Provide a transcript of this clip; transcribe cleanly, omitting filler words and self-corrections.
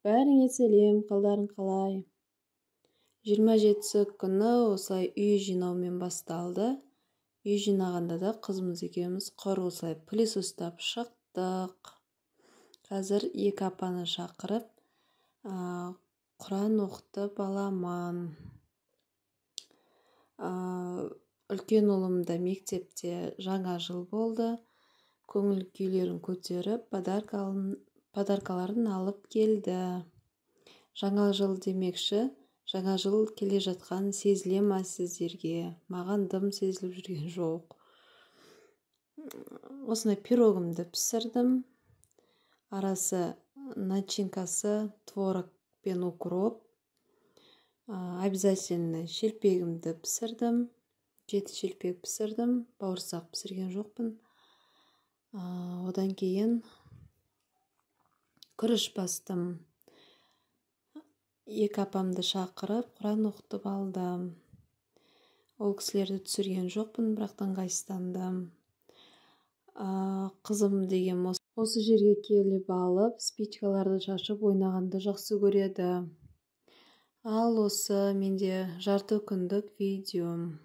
Бәріңе сәлем, қалдарың қалай? 27 күні осылай үй жинаумен басталды. Үй жинағанда да қызымыз екеуміз құр осылай пылес ұстап шықтық. Қазір екі апаны шақырып, Құран оқытып аламан. Үлкен ұлым да мектепте жаңа жыл болды. Көңіл күйлерін көтеріп, подаркаларын алып келді. Жаңа жыл демекші, жаңа жыл келе жатқан сезіле ма сіздерге? Маған дым сезіліп жүрген жоқ. Осындай пирогымды пісірдім. Арасы начинкасы творог пен укроп. Обязательно шелпегімді пісірдім. 7 шелпек пісірдім. Бауырсақ пісірген жоқпын. Одан кейін күріш бастым. Екі апамды шақырып, Құран оқытып алдым. Ол кісілерді түсірген жоқпын, бірақ ыңғайсыздандым. Қызым деген осы жерге келіп алып, спичкаларды шашып ойнағанды жақсы көреді. Ал осы менде жарты күндік видеом.